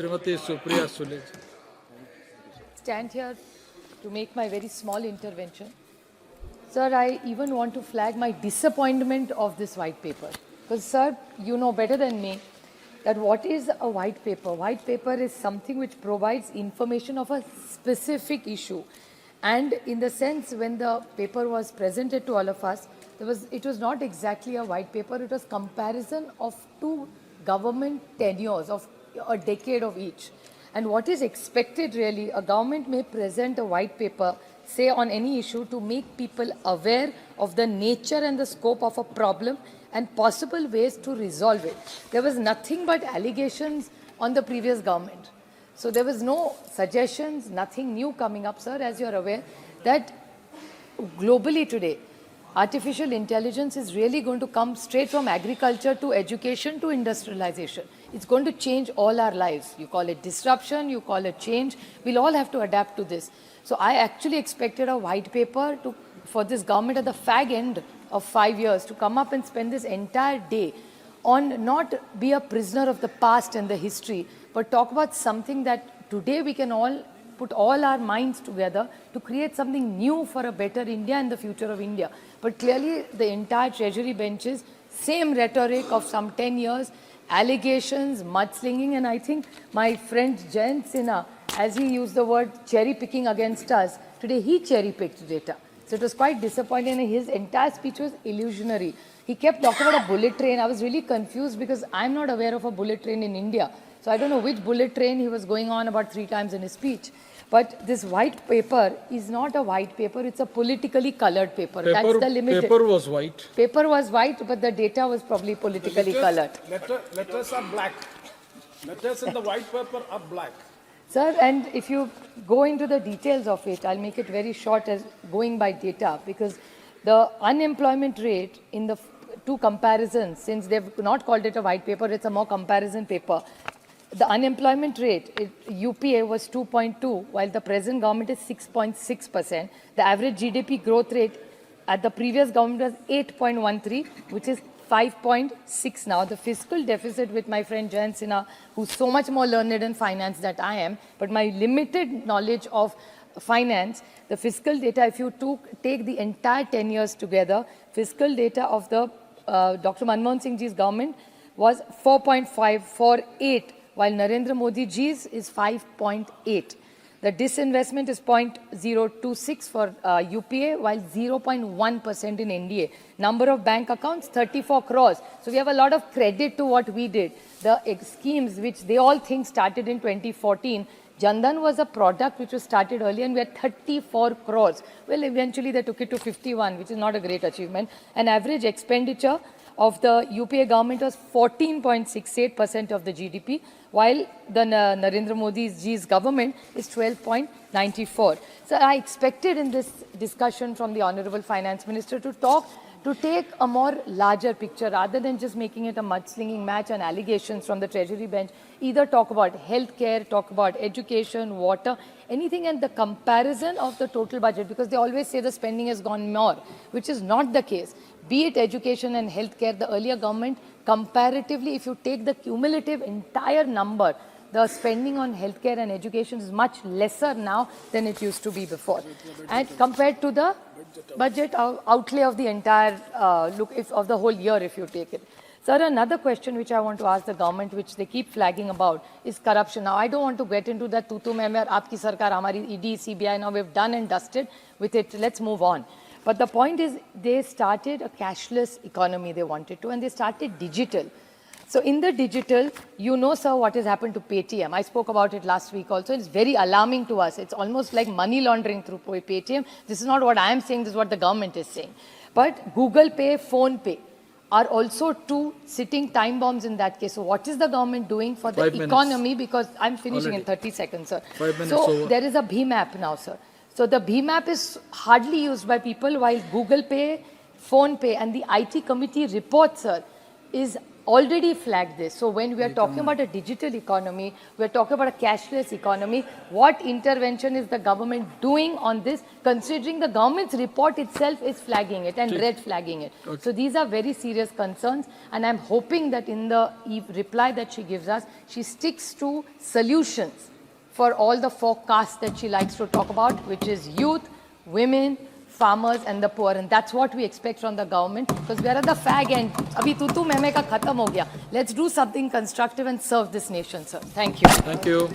Srimati Supriya Sule. Stand here to make my very small intervention. Sir, I even want to flag my disappointment of this white paper. Because, sir, you know better than me that what is a white paper? White paper is something which provides information of a specific issue. And in the sense, when the paper was presented to all of us, it was not exactly a white paper, it was comparison of two government tenures of a decade of each. And what is expected really, a government may present a white paper, say on any issue, to make people aware of the nature and the scope of a problem and possible ways to resolve it. There was nothing but allegations on the previous government. So there was no suggestions, nothing new coming up, sir, as you're aware, that globally today, artificial intelligence is really going to come straight from agriculture to education to industrialization. It's going to change all our lives. You call it disruption, you call it change. We'll all have to adapt to this. So I actually expected a white paper for this government at the fag end of 5 years to come up and spend this entire day on not be a prisoner of the past and the history, but talk about something that today we can all put all our minds together to create something new for a better India and the future of India. But clearly the entire treasury benches, same rhetoric of some 10 years, allegations, mudslinging, and I think my friend Jayant Sinha, as he used the word cherry picking against us, today he cherry picked data. So it was quite disappointing, and his entire speech was illusionary. He kept talking about a bullet train. I was really confused because I'm not aware of a bullet train in India. So I don't know which bullet train he was going on about 3 times in his speech. But this white paper is not a white paper, it's a politically colored paper. That's the limit. Paper was white. Paper was white, but the data was probably politically colored. Letters are black. Letters in the white paper are black. Sir, and if you go into the details of it, I'll make it very short as going by data, because the unemployment rate in the two comparisons, since they've not called it a white paper, it's a more comparison paper. The unemployment rate, UPA was 2.2, while the present government is 6.6%. The average GDP growth rate at the previous government was 8.13, which is 5.6 now. The fiscal deficit, with my friend Jayant Sinha, who's so much more learned in finance than I am, but my limited knowledge of finance, the fiscal data, if you take the entire 10 years together, fiscal data of the Dr. Manmohan Singh ji's government was 4.548, while Narendra Modi ji's is 5.8. The disinvestment is 0.026 for UPA, while 0.1% in NDA. Number of bank accounts, 34 crores. So we have a lot of credit to what we did. The schemes which they all think started in 2014, Jandan was a product which was started earlier, and we had 34 crores. Well, eventually they took it to 51, which is not a great achievement. And average expenditure of the UPA government was 14.68% of the GDP, while the Narendra Modi's government is 12.94. So I expected in this discussion from the Honorable Finance Minister to take a more larger picture rather than just making it a mudslinging match and allegations from the Treasury bench. Either talk about healthcare, talk about education, water, anything, and the comparison of the total budget, because they always say the spending has gone more, which is not the case. Be it education and healthcare, the earlier government, comparatively, if you take the cumulative entire number, the spending on healthcare and education is much lesser now than it used to be before. And compared to the budget outlay of the entire of the whole year, if you take it. Sir, another question which I want to ask the government, which they keep flagging about, is corruption. Now, I don't want to get into that tutu mein aapki sarkar, hamari ED, CBI, now we've done and dusted with it. Let's move on. But the point is, they started a cashless economy they wanted to, and they started digital. So in the digital, you know, sir, what has happened to Paytm. I spoke about it last week also. It's very alarming to us. It's almost like money laundering through Paytm. This is not what I am saying, this is what the government is saying. But Google Pay, Phone Pay are also two sitting time bombs in that case. So what is the government doing for the economy? Because I'm finishing in 30 seconds, sir. 5 minutes so over. There is a BHIM app now, sir. So the BHIM app is hardly used by people, while Google Pay, Phone Pay, and the IT committee report, sir, is already flagged this. So when we are talking about a digital economy, we are talking about a cashless economy, what intervention is the government doing on this, considering the government's report itself is flagging it and red flagging it. Okay. So these are very serious concerns, and I'm hoping that in the reply that she gives us, she sticks to solutions for all the forecasts that she likes to talk about, which is youth, women, farmers and the poor, and that's what we expect from the government, because we are at the fag end. Abhi tu meme ka khatam ho gaya. Let's do something constructive and serve this nation, sir. Thank you. Thank you.